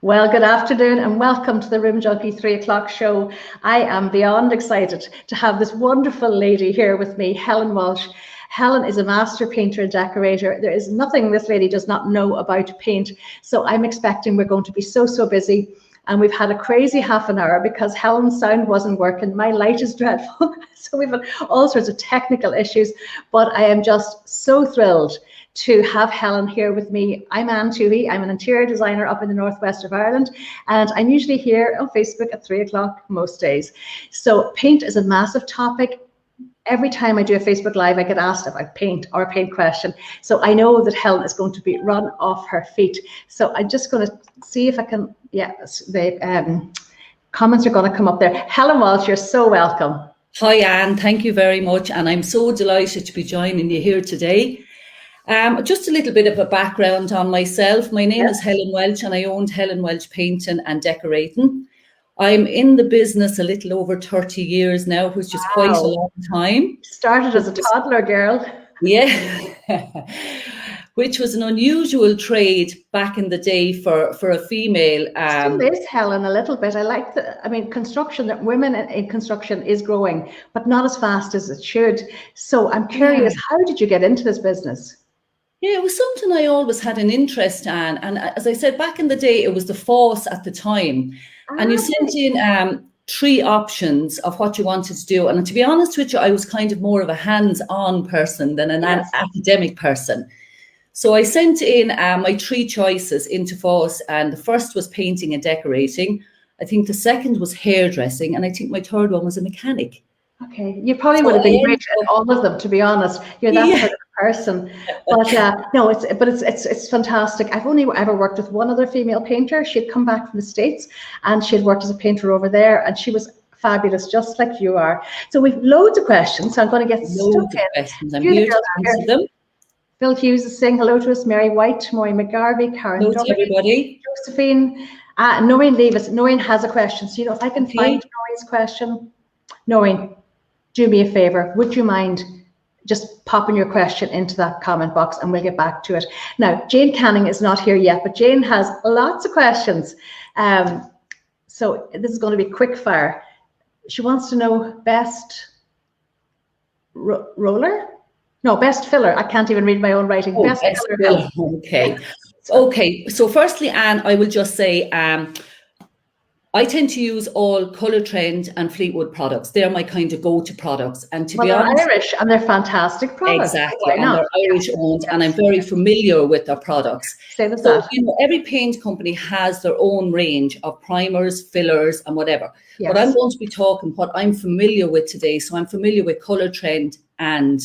Well, good afternoon and welcome to the Room Junkie 3 o'clock show. I am beyond excited to have this wonderful lady here with me, Helen Walsh. Helen is a master painter and decorator. There is nothing this lady does not know about paint. So I'm expecting we're going to be so busy. And we've had a crazy half an hour because Helen's sound wasn't working. My light is dreadful. So we've had all sorts of technical issues, but I am just so thrilled to have Helen here with me. I'm Anne Toohey. I'm an interior designer up in the northwest of Ireland, and I'm usually here on Facebook at 3 o'clock most days. So paint is a massive topic. Every time I do a Facebook Live, I get asked about paint or a paint question. So I know that Helen is going to be run off her feet. So I'm just going to see if I can, the comments are going to come up there. Helen Walsh, you're so welcome. Hi, Anne. Thank you very much. And I'm so delighted to be joining you here today. Just a little bit of a background on myself. My name is Helen Welch, and I owned Helen Welch Painting and Decorating. I'm in the business a little over 30 years now, which is quite a long time. Started as a toddler girl. Yeah, which was an unusual trade back in the day for a female. Still is, Helen, a little bit. I like construction, that women in construction is growing, but not as fast as it should. So I'm curious, how did you get into this business? Yeah, it was something I always had an interest in. And as I said, back in the day, it was the FOSS at the time. And you sent in 3 options of what you wanted to do. And to be honest with you, I was kind of more of a hands-on person than an academic person. So I sent in my 3 choices into FOSS, and the first was painting and decorating. I think the second was hairdressing, and I think my third one was a mechanic. Okay, you probably would have been great at all of them, to be honest. You're that sort of person. But no, it's fantastic. I've only ever worked with one other female painter. She had come back from the States, and she had worked as a painter over there, and she was fabulous, just like you are. So we've loads of questions. So I'm going to get stuck in. Questions. I'm here to answer them. Phil Hughes is saying hello to us. Mary White, Maureen McGarvey, Karen. Hello to everybody. Josephine, Noreen Leavis. Noreen has a question. So if I can find Noreen's question, Noreen, do me a favor. Would you mind just popping your question into that comment box, and we'll get back to it. Now, Jane Canning is not here yet, but Jane has lots of questions. So this is going to be quick fire. She wants to know best roller? No, best filler. I can't even read my own writing. Oh, best filler. Okay. Okay. So firstly, Anne, I will just say, I tend to use all Colour Trend and Fleetwood products. They're my kind of go-to products. And to be honest, they're Irish and they're fantastic products. Exactly, and they're Irish owned, and I'm very familiar with their products. Same as that. Every paint company has their own range of primers, fillers, and whatever. Yes. But I'm going to be talking what I'm familiar with today. So I'm familiar with Colour Trend and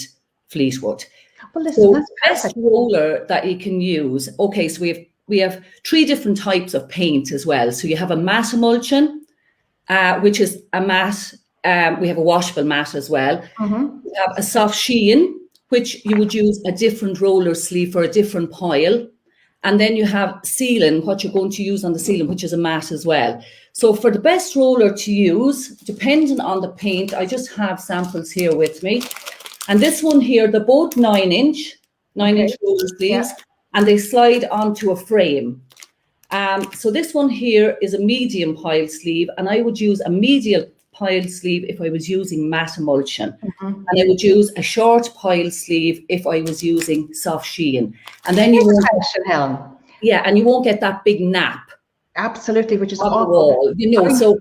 Fleetwood. Well, listen, that's best roller that you can use. Okay, so we have 3 different types of paint as well. So you have a matte emulsion, which is a matte. We have a washable matte as well. We have a soft sheen, which you would use a different roller sleeve for a different pile. And then you have sealing, what you're going to use on the sealing, which is a matte as well. So for the best roller to use, depending on the paint, I just have samples here with me. And this one here, they're both 9-inch roller sleeves. Yeah. And they slide onto a frame. So this one here is a medium pile sleeve, and I would use a medial pile sleeve if I was using matte emulsion. And I would use a short pile sleeve if I was using soft sheen. And then you won't Helen. Yeah, and you won't get that big nap. Absolutely, which is on the wall. So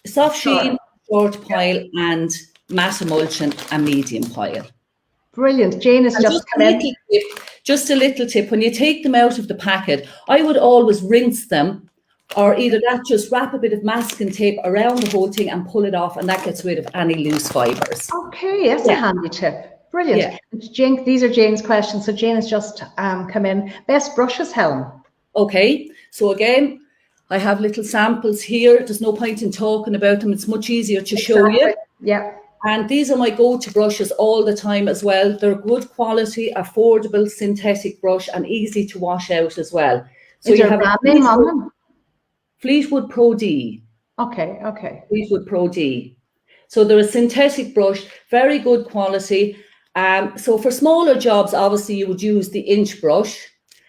soft sheen, short pile, and matte emulsion, a medium pile. Brilliant. Jane has just come in. Just a little tip, when you take them out of the packet, I would always rinse them, or either that, just wrap a bit of masking tape around the whole thing and pull it off, and that gets rid of any loose fibres. Okay, that's a handy tip. Brilliant. Yeah. Jane, these are Jane's questions. So Jane has just come in. Best brushes, Helen. Okay, so again, I have little samples here. There's no point in talking about them. It's much easier to show you. Yeah. And these are my go-to brushes all the time as well. They're good quality, affordable synthetic brush, and easy to wash out as well. So you have a name on them? Fleetwood Pro D. Okay. Fleetwood Pro D. So they're a synthetic brush, very good quality. So for smaller jobs, obviously you would use the inch brush.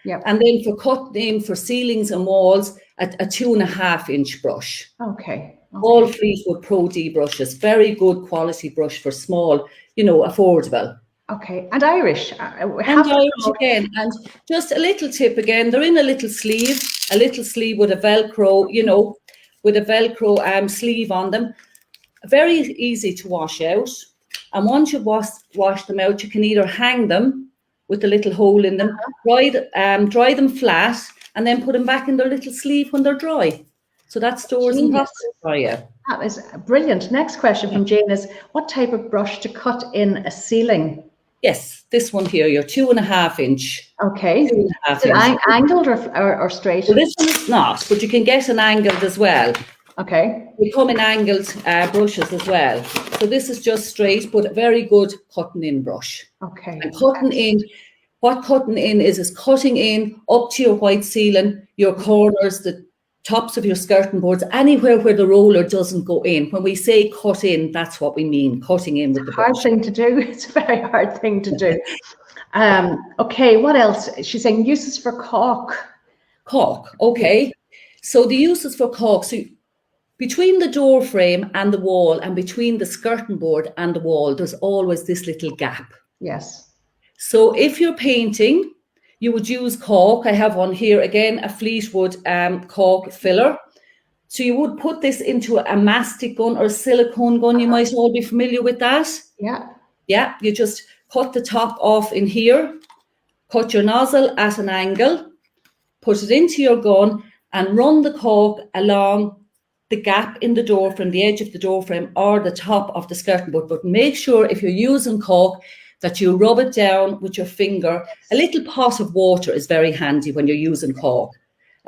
Yep. And then for cutting in for ceilings and walls, a 2.5-inch brush. Okay. All Fleetwood Pro D brushes, very good quality brush for small, affordable. Okay, and Irish. And Irish again, and just a little tip again, they're in a little sleeve with a Velcro, with a Velcro sleeve on them. Very easy to wash out. And once you wash them out, you can either hang them with a little hole in them, dry them flat, and then put them back in their little sleeve when they're dry. So that stores them properly for you. That is brilliant. Next question from Jane is, what type of brush to cut in a ceiling? Yes, this one here, your 2.5-inch. Okay. Is it angled or straight? Well, this one is not, but you can get an angled as well. Okay. They come in angled brushes as well. So this is just straight, but a very good cutting in brush. Okay. And what cutting in is cutting in up to your white ceiling, your corners, the tops of your skirting boards, anywhere where the roller doesn't go in. When we say cut in, that's what we mean, cutting in with the brush. Hard thing to do. It's a very hard thing to do. Okay, what else? She's saying uses for caulk. Caulk, okay. So the uses for caulk, so between the door frame and the wall and between the skirting board and the wall, there's always this little gap. Yes. So if you're painting, you would use caulk. I have one here again, a Fleetwood caulk filler. So you would put this into a mastic gun or a silicone gun. You might all be familiar with that. Yeah. Yeah, you just cut the top off in here, cut your nozzle at an angle, put it into your gun and run the caulk along the gap in the door frame, the edge of the door frame or the top of the skirting board. But make sure if you're using caulk that you rub it down with your finger. A little pot of water is very handy when you're using caulk.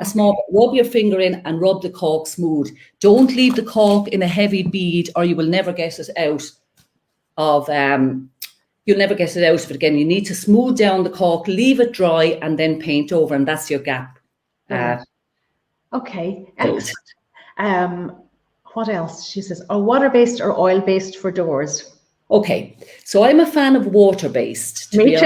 A small, rub your finger in and rub the caulk smooth. Don't leave the caulk in a heavy bead or you will never get it out of, you'll never get it out of it again. You need to smooth down the caulk, leave it dry and then paint over, and that's your gap. Okay, excellent. What else? She says, water-based or oil-based for doors? Okay, so I'm a fan of water-based. Me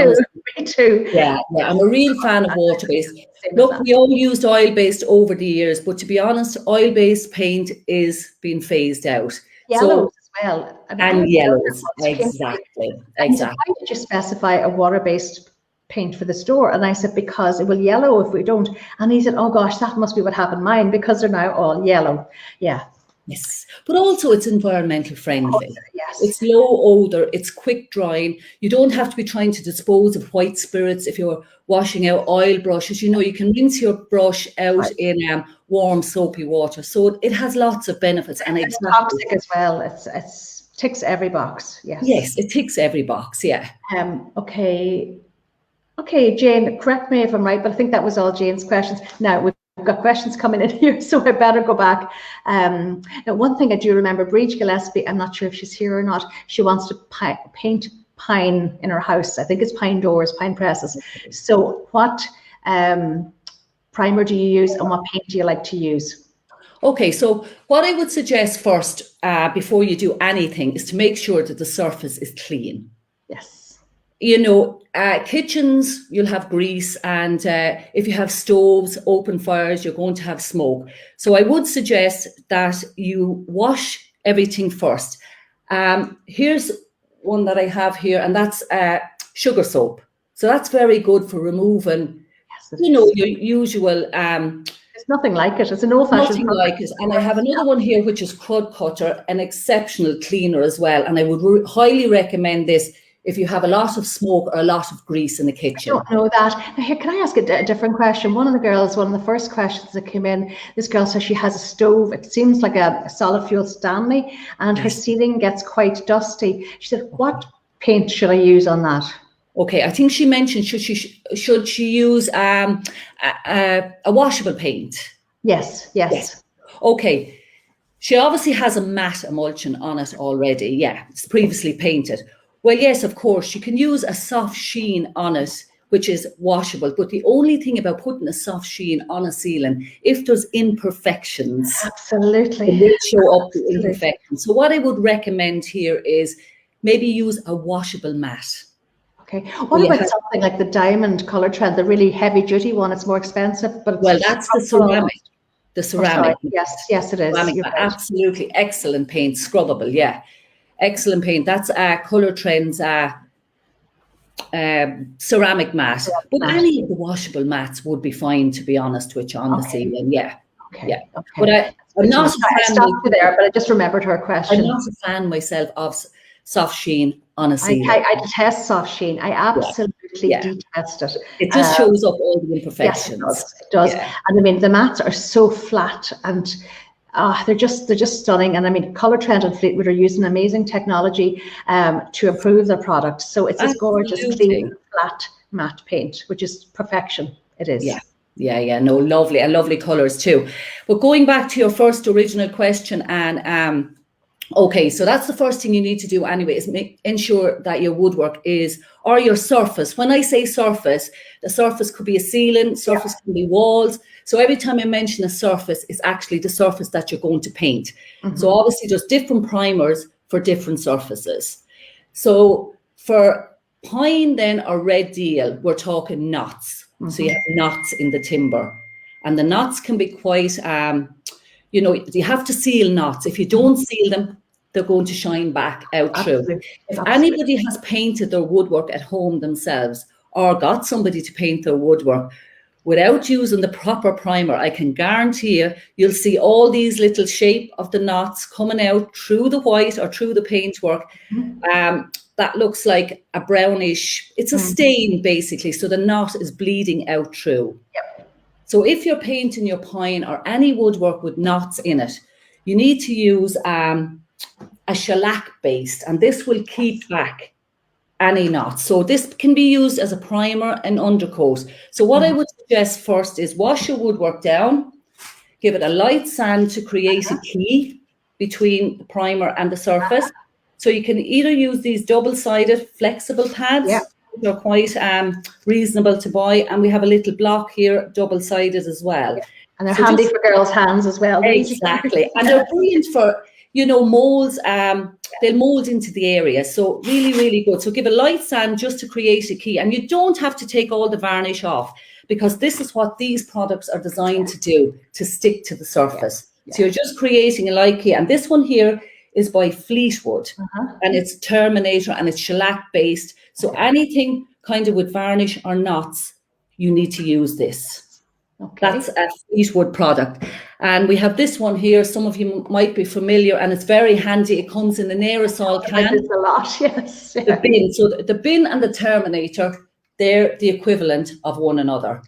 too. Yeah, I'm a real fan of water-based. Look, we all used oil-based over the years, but to be honest, oil-based paint is being phased out. Yellows as well. And yellows, exactly. Why did you specify a water-based paint for this door? And I said, because it will yellow if we don't. And he said, oh gosh, that must be what happened mine, because they're now all yellow. Yeah. Yes, but also it's environmental friendly. Yes. It's low odor, it's quick drying. You don't have to be trying to dispose of white spirits if you're washing out oil brushes. You can rinse your brush out in warm soapy water. So it has lots of benefits. And it's toxic as well. It's ticks every box. Yes. Yes, it ticks every box. Yeah. Okay, Jane, correct me if I'm right, but I think that was all Jane's questions. Now we've got questions coming in here, so I better go back. Now, one thing I do remember, Breach Gillespie, I'm not sure if she's here or not, she wants to paint pine in her house. I think it's pine doors, pine presses. So what primer do you use and what paint do you like to use? Okay, so what I would suggest first, before you do anything, is to make sure that the surface is clean. Yes. Kitchens, you'll have grease, and if you have stoves, open fires, you're going to have smoke. So I would suggest that you wash everything first. Here's one that I have here, and that's sugar soap. So that's very good for removing, your usual... There's nothing like it. It's an old-fashioned... Nothing like it. And I have another one here, which is Crud Cutter, an exceptional cleaner as well. And I would highly recommend this if you have a lot of smoke or a lot of grease in the kitchen. I don't know that. Now, here, can I ask a different question? One of the first questions that came in, this girl says she has a stove. It seems like a solid fuel Stanley, and her ceiling gets quite dusty. She said, what paint should I use on that? Okay, I think she mentioned, should she use a washable paint? Yes. Okay, she obviously has a matte emulsion on it already. Yeah, it's previously painted. Well, yes, of course, you can use a soft sheen on it, which is washable. But the only thing about putting a soft sheen on a ceiling, if there's imperfections, absolutely, it will show up the imperfections. So what I would recommend here is maybe use a washable mat. Okay. What about something like the diamond color trend, the really heavy duty one? It's more expensive, but well, that's the ceramic. The ceramic. Oh, yes, it is. Ceramic, right. Absolutely excellent paint, scrubbable. Yeah, excellent paint. That's Color Trends ceramic matte. But any of the washable mats would be fine, to be honest with you, on the ceiling. Yeah. Okay. Yeah. Okay. But I'm not a fan. I stopped you there, but I just remembered her question. I'm not a fan myself of soft sheen on a ceiling. I detest soft sheen. I absolutely detest it. It just shows up all the imperfections. Yes, it does. Yeah. And I mean, the mats are so flat and they're just stunning. And I mean, Color Trend and Fleetwood are using amazing technology to improve their product. So it's this gorgeous, clean, flat matte paint, which is perfection. It is. Yeah. No, lovely, and lovely colours too. But going back to your first original question, and okay, so that's the first thing you need to do anyway, is ensure that your woodwork or your surface. When I say surface, the surface could be a ceiling, surface can be walls. So every time I mention a surface, it's actually the surface that you're going to paint. So obviously there's different primers for different surfaces. So for pine then or red deal, we're talking knots. So you have knots in the timber. And the knots can be quite, you have to seal knots. If you don't seal them, they're going to shine back out through. If anybody has painted their woodwork at home themselves or got somebody to paint their woodwork without using the proper primer, I can guarantee you'll see all these little shape of the knots coming out through the white or through the paintwork. That looks like a brownish, it's a stain basically. So the knot is bleeding out through. So if you're painting your pine or any woodwork with knots in it, you need to use a shellac based, and this will keep back any knots. So this can be used as a primer and undercoat. So what I would suggest first is wash your woodwork down, give it a light sand to create a key between the primer and the surface. So you can either use these double-sided flexible pads. They're quite reasonable to buy, and we have a little block here, double-sided as well. And they're handy for girls' hands as well. Exactly, and they're brilliant for molds. They'll mold into the area, so really, really good. So give a light sand just to create a key, and you don't have to take all the varnish off, because this is what these products are designed to do, to stick to the surface. So you're just creating a light key, and this one here is by Fleetwood, and it's Terminator, and it's shellac based. So anything kind of with varnish or knots, you need to use this. That's a Fleetwood product. And we have this one here. Some of you might be familiar, and it's very handy. It comes in an aerosol can. It's a lot, yes. The bin. So the bin and the Terminator, they're the equivalent of one another.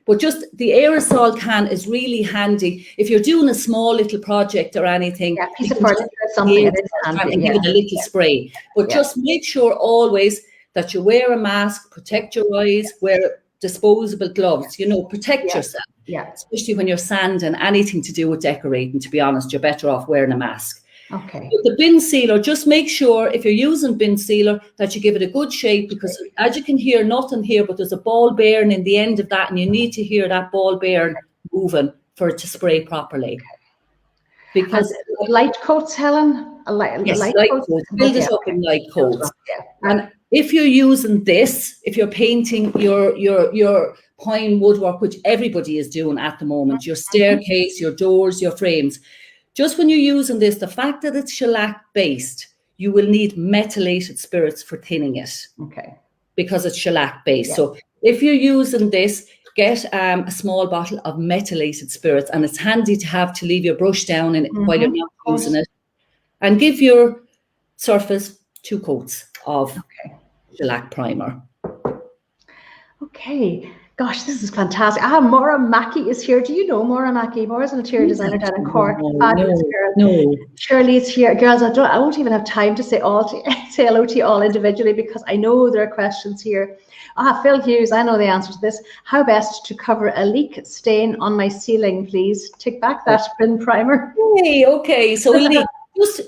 But just the aerosol can is really handy if you're doing a small little project or anything. Piece of furniture or something. It is handy. And give it a little spray. But just make sure always that you wear a mask, protect your eyes, wear disposable gloves, protect yourself. Especially when you're sanding, anything to do with decorating, to be honest, you're better off wearing a mask. But the bin sealer, just make sure if you're using bin sealer that you give it a good shape, because as you can hear, nothing here, but there's a ball bearing in the end of that, and you need to hear that ball bearing moving for it to spray properly. Because light coats, Helen? Light coats. Build it up in light coats. And if you're using this, if you're painting your pine woodwork, which everybody is doing at the moment, your staircase, your doors, your frames, just when you're using this, the fact that it's shellac based, you will need methylated spirits for thinning it. Because it's shellac based. So if you're using this, get a small bottle of methylated spirits, and it's handy to have to leave your brush down in it while you're not using it. And give your surface 2 coats of shellac primer. Gosh, this is fantastic. Maura Mackey is here. Do you know Maura Mackey? Maura's an interior designer down in Cork. No. Shirley's here. Girls, I won't even have time to say hello to you all individually, because I know there are questions here. Phil Hughes, I know the answer to this. How best to cover a leak stain on my ceiling, please? Take back that bin primer. So leak. Just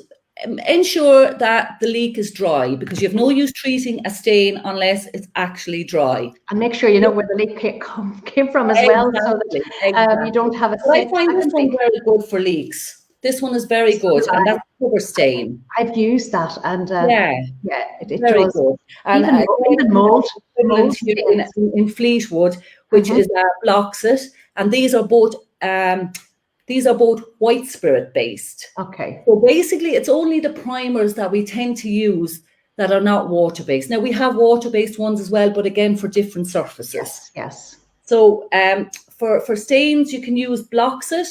ensure that the leak is dry, because you have no use treating a stain unless it's actually dry. And make sure you know where the leak came from as well, so that you don't have a I find this one very good for leaks. This one is very good, and that's cover stain. I've used that, and it very does. good. And even mold in Fleetwood, which is blocks it, and these are both white spirit based. Okay. So basically, it's only the primers that we tend to use that are not water based. Now we have water based ones as well, but again for different surfaces. Yes. So for stains, you can use blocks it,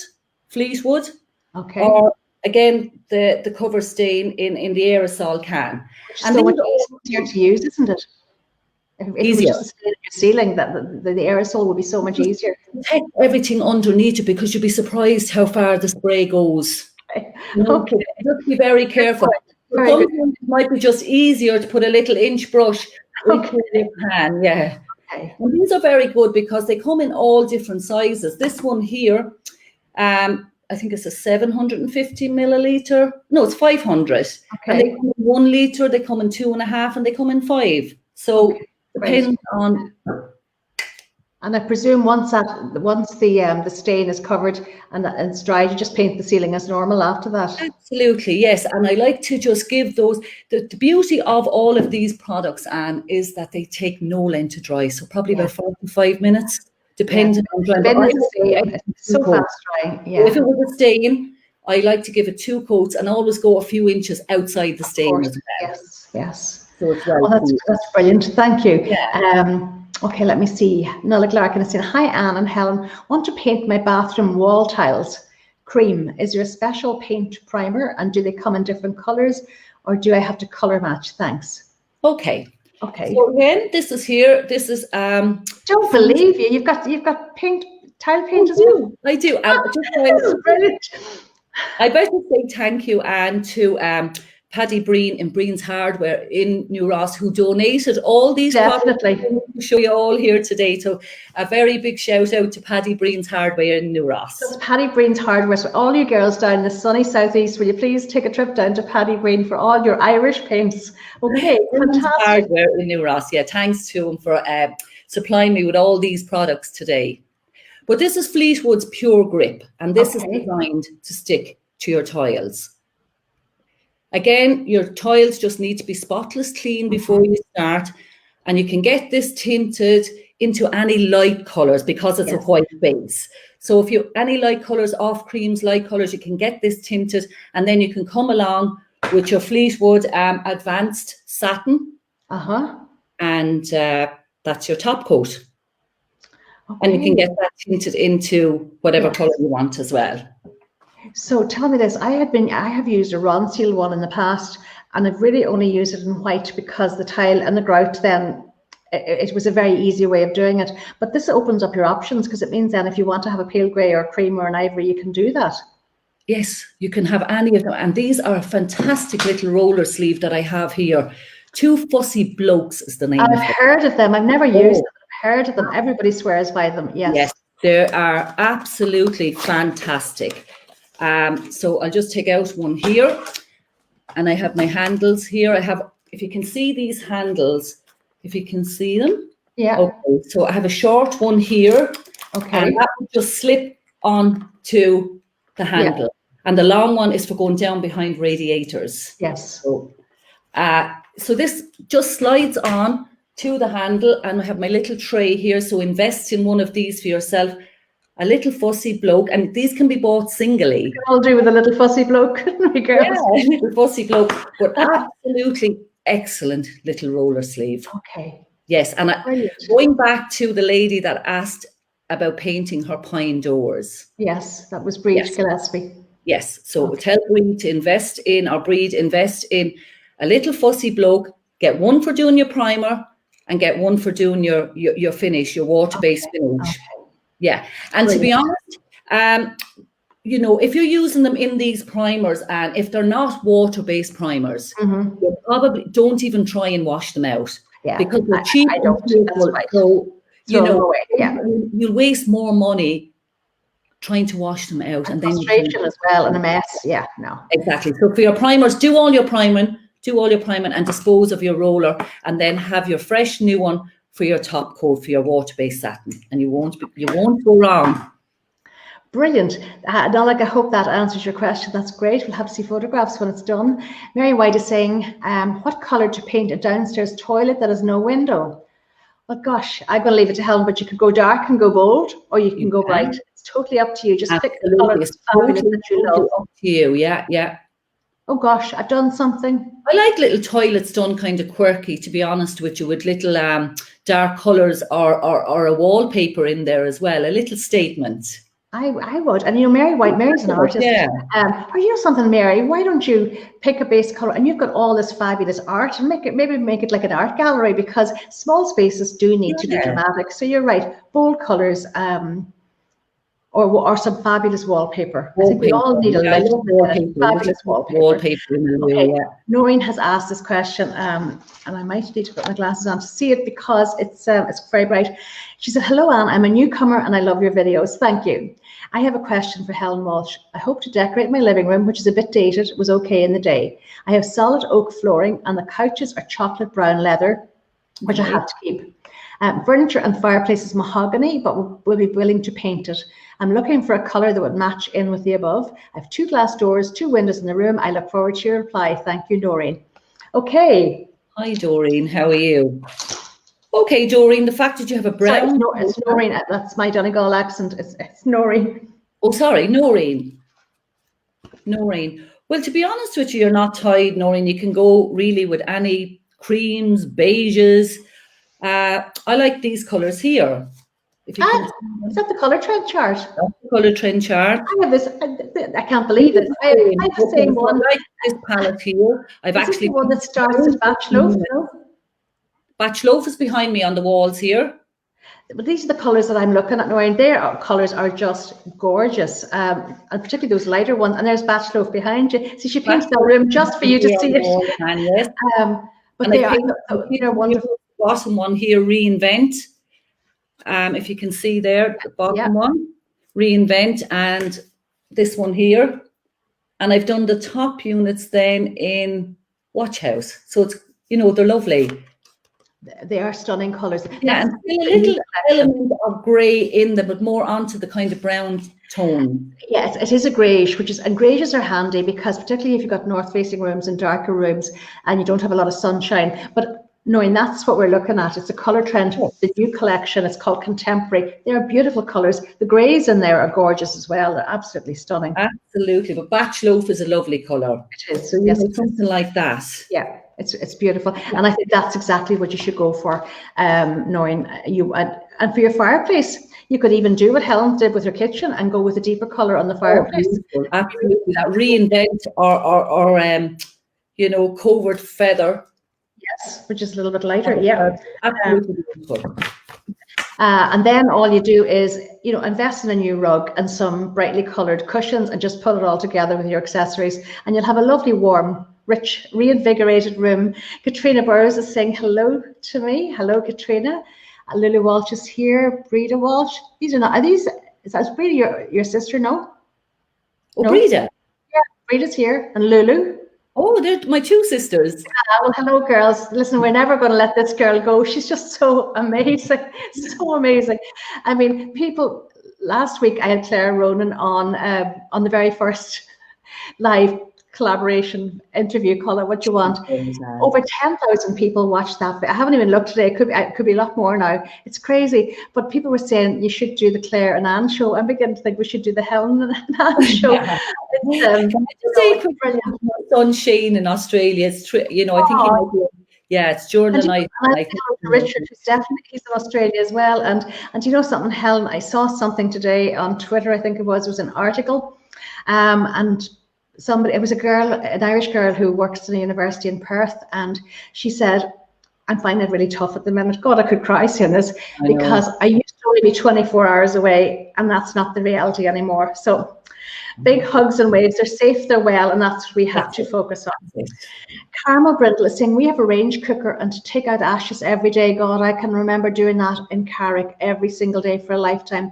Fleetwood. Okay. Or again, the cover stain in the aerosol can. And so much easier to use, isn't it? If easier. It was just a stain on your ceiling, that the aerosol would be so much easier. Protect everything underneath it, because you'd be surprised how far the spray goes. Okay. Just be very careful. Sometimes it might be just easier to put a little inch brush into the pan. Yeah. Okay. And these are very good because they come in all different sizes. This one here, I think it's a 750 milliliter. No, it's 500. Okay. And they come in 1 liter, they come in 2.5, and they come in 5. So depending on. And I presume once the stain is covered and it's dried, you just paint the ceiling as normal after that. Absolutely, yes. And I like to just give those. The beauty of all of these products, Anne, is that they take no length to dry. So probably about 45 minutes. Depending on drying. It's so fast drying. Yeah. If it was a stain, I like to give it 2 coats and always go a few inches outside the stain as well. Yes. So it's that's brilliant. Thank you. Yeah. Okay, let me see. Nulla Clarkin is saying, hi Anne and Helen, want to paint my bathroom wall tiles cream. Is there a special paint primer, and do they come in different colors, or do I have to color match? Thanks. Okay. So again, this is here. This is don't believe you. You've got paint, tile paint as well. I do. This is brilliant. I better say thank you, Anne, to Paddy Breen in Breen's Hardware in New Ross, who donated all these products to show you all here today. So a very big shout out to Paddy Breen's Hardware in New Ross. That's Paddy Breen's Hardware. So all you girls down in the sunny southeast, will you please take a trip down to Paddy Breen for all your Irish paints? Okay, fantastic. Hardware in New Ross. Yeah, thanks to him for supplying me with all these products today. But this is Fleetwood's Pure Grip, and this is designed to stick to your tiles. Again, your tiles just need to be spotless clean before you start, and you can get this tinted into any light colours because it's a white base. So if you any light colours, off creams, light colours, you can get this tinted, and then you can come along with your Fleetwood Advanced Satin, and that's your top coat. And you can get that tinted into whatever colour you want as well. So tell me this, I have used a Ronseal one in the past, and I've really only used it in white because the tile and the grout then, it was a very easy way of doing it. But this opens up your options, because it means then if you want to have a pale grey or a cream or an ivory, you can do that. Yes, you can have any of them. And these are a fantastic little roller sleeve that I have here. Two Fussy Blokes is the name of it. I've heard of them. I've never used them. I've heard of them. Everybody swears by them. Yes, they are absolutely fantastic. So I'll just take out one here, and I have my handles here. I have, if you can see these handles, if you can see them. Yeah. Okay, so I have a short one here. Okay. And that will just slip on to the handle. Yeah. And the long one is for going down behind radiators. Yes. So this just slides on to the handle, and I have my little tray here. So invest in one of these for yourself. A little Fussy Bloke, and these can be bought singly. We can all do with a little Fussy Bloke, couldn't we, girls? Yeah, a little Fussy Bloke, but absolutely excellent little roller sleeve. Okay. Yes, and going back to the lady that asked about painting her pine doors. Yes, that was Breed Gillespie. Yes, so tell Breed to invest in a little Fussy Bloke, get one for doing your primer, and get one for doing your finish, your water-based finish. Okay. Yeah, and to be honest, you know, if you're using them in these primers, and if they're not water-based primers, you probably don't even try and wash them out. Yeah, because they're cheap. I don't. That's right. So you know, you'll waste more money trying to wash them out, and then frustration as well, and a mess. Yeah, no, exactly. So for your primers, do all your priming, and dispose of your roller, and then have your fresh new one for your top coat for your water-based satin, and you won't go wrong. Brilliant. Nolik, I hope that answers your question. That's great. We'll have to see photographs when it's done. Mary White is saying, what colour to paint a downstairs toilet that has no window? Well, gosh, I'm going to leave it to Helen, but you could go dark and go bold, or you can go bright. It's totally up to you. Just pick the colour that's fabulous that you love. Up to you, yeah. Oh gosh, I've done something. I like little toilets done kind of quirky, to be honest with you, with little dark colours or a wallpaper in there as well, a little statement. I would, and you know, Mary White, Mary's an artist. Yeah. Or you know something, Mary, why don't you pick a base colour, and you've got all this fabulous art, and maybe make it like an art gallery, because small spaces do need to be dramatic. So you're right, bold colours, or some fabulous wallpaper. I think we all need a little fabulous wallpaper. Okay. Noreen has asked this question, and I might need to put my glasses on to see it because it's very bright. She said, "Hello, Anne. I'm a newcomer and I love your videos. Thank you. I have a question for Helen Walsh. I hope to decorate my living room, which is a bit dated. It was okay in the day. I have solid oak flooring and the couches are chocolate brown leather, which I have to keep. Furniture and fireplace is mahogany, but will be willing to paint it. I'm looking for a colour that would match in with the above. I have 2 glass doors, 2 windows in the room. I look forward to your reply. Thank you, Doreen." Okay. Hi, Doreen. How are you? Okay, Doreen, the fact that you have a brown... Sorry, it's Noreen. That's my Donegal accent. It's Noreen. Oh, sorry, Noreen. Well, to be honest with you, you're not tied, Noreen. You can go really with any creams, beiges. I like these colours here. Is that the colour trend chart? That's the colour trend chart. I have this. I can't believe it. I have the same one. I like this palette here. I've actually the one that starts at Batch Loaf. Batch Loaf is behind me on the walls here. But these are the colours that I'm looking at now, and their colours are just gorgeous, and particularly those lighter ones. And there's Batch Loaf behind you. See, she paints that room just for you to see it. Yes. But they are wonderful. Bottom one here, Reinvent. If you can see there, the bottom one, Reinvent, and this one here. And I've done the top units then in Watch House. So it's, you know, they're lovely. They are stunning colours. Yeah, and still a little element of grey in them, but more onto the kind of brown tone. Yes, it is a greyish, and greyish are handy because particularly if you've got north-facing rooms and darker rooms and you don't have a lot of sunshine. But knowing that's what we're looking at, it's a colour trend, the new collection. It's called Contemporary. They are beautiful colours. The greys in there are gorgeous as well. They're absolutely stunning. Absolutely, but Batch Loaf is a lovely colour. It is. So yes, something like that. Yeah. It's beautiful, and I think that's exactly what you should go for. Knowing you and for your fireplace, you could even do what Helen did with her kitchen and go with a deeper color on the fireplace. Absolutely, that Reinvent or you know, covert feather. Yes, which is a little bit lighter. Yeah, absolutely. And then all you do is, you know, invest in a new rug and some brightly colored cushions, and just put it all together with your accessories, and you'll have a lovely, warm, rich, reinvigorated room. Katrina Burrows is saying hello to me. Hello, Katrina. Lily Walsh is here. Breda Walsh. These are not. Is that Breda your sister? No. Oh, no? Breda. Yeah, Breda's here, and Lulu. Oh, they're my 2 sisters. Well, hello, girls. Listen, we're never going to let this girl go. She's just so amazing, so amazing. I mean, people. Last week I had Claire Ronan on the very first live collaboration interview, call it what you want. Over 10,000 people watched that. I haven't even looked today. It could be a lot more now. It's crazy. But people were saying you should do the Claire and Anne show. I'm beginning to think we should do the Helen and Anne show. It's on Shane in Australia. It's you know, I think he might be, it's during the night. Richard, he's in Australia as well. And you know something, Helen, I saw something today on Twitter. I think it was an article, and it was an Irish girl who works in a university in Perth, and she said, "I'm finding it really tough at the minute. God, I could cry seeing this because I used to only be 24 hours away, and that's not the reality anymore." So big hugs and waves. They're safe, they're well, and that's what we have to focus on. Carmel Brindle is saying, "We have a range cooker and to take out ashes every day. God, I can remember doing that in Carrick every single day for a lifetime.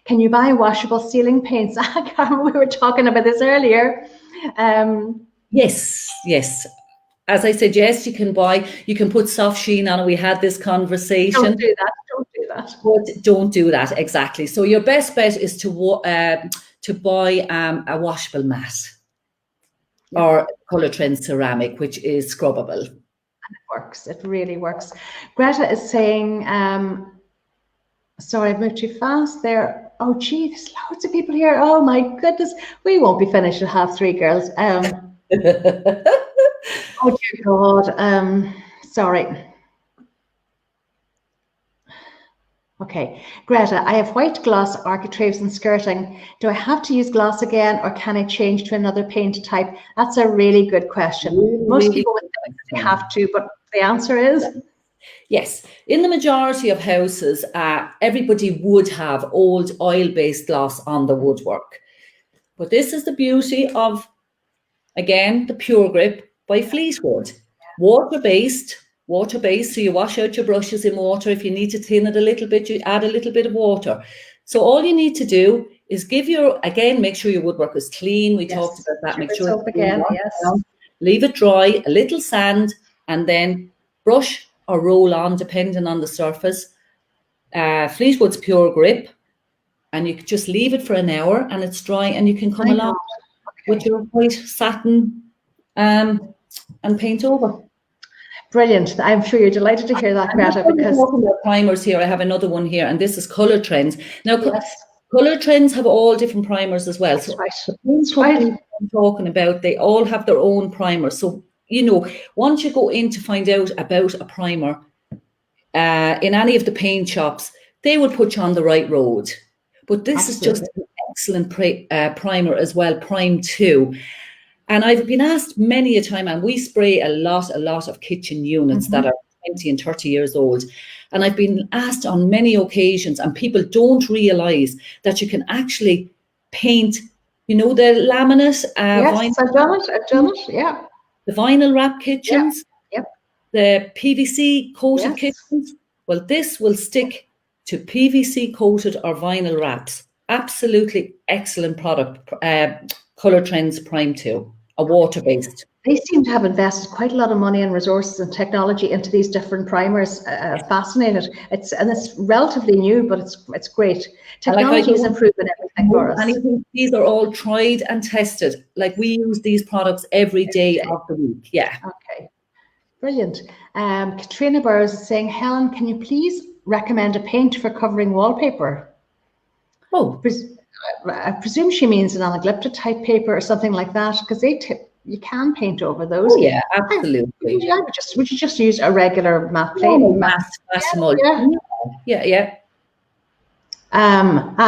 Can you buy washable ceiling paints?" Carmel, we were talking about this earlier. Yes. As I said, yes, you can put soft sheen on it. We had this conversation. Don't do that. But don't do that, exactly. So your best bet is to buy a washable mat or Colour Trend ceramic, which is scrubbable. And it works. It really works. Greta is saying, sorry, I've moved too fast there. Oh, gee, there's loads of people here. Oh, my goodness. We won't be finished at 3:30, girls. Oh, dear God. Sorry. Okay, Greta, I have white gloss architraves and skirting. Do I have to use gloss again, or can I change to another paint type? That's a really good question. Most people would think they have to, but the answer is yes. In the majority of houses, everybody would have old oil-based gloss on the woodwork. But this is the beauty of, again, the Pure Grip by Fleetwood. Water-based, so you wash out your brushes in water. If you need to thin it a little bit, you add a little bit of water. So all you need to do is make sure your woodwork is clean. We talked about that. Make sure it's again, leave it dry, a little sand, and then brush or roll on, depending on the surface. Fleetwood's Pure Grip, and you just leave it for an hour, and it's dry, and you can come along with your white satin and paint over. Brilliant. I'm sure you're delighted to hear that, Greta, because talking about primers here, I have another one here, and this is Colour Trends. Now, Colour Trends have all different primers as well. So I'm talking about, they all have their own primers. So, once you go in to find out about a primer in any of the paint shops, they will put you on the right road. But this is just an excellent primer as well, Prime 2. And I've been asked many a time, and we spray a lot of kitchen units that are 20 and 30 years old. And I've been asked on many occasions, and people don't realise that you can actually paint, the laminate. Yes, I've done it, yeah. The vinyl wrap kitchens, the PVC coated kitchens. Well, this will stick to PVC coated or vinyl wraps. Absolutely excellent product. Colour Trends Prime 2, a water-based. They seem to have invested quite a lot of money and resources and technology into these different primers. Fascinated. It's relatively new, but it's great. Technology is improving everything for us. And these are all tried and tested. Like, we use these products every day of the week. Yeah. Okay. Brilliant. Katrina Burrows is saying, Helen, can you please recommend a paint for covering wallpaper? Oh. I presume she means an anaglypta type paper or something like that, because you can paint over those. Oh, yeah, absolutely. Would you just use a regular matte plate? Yeah.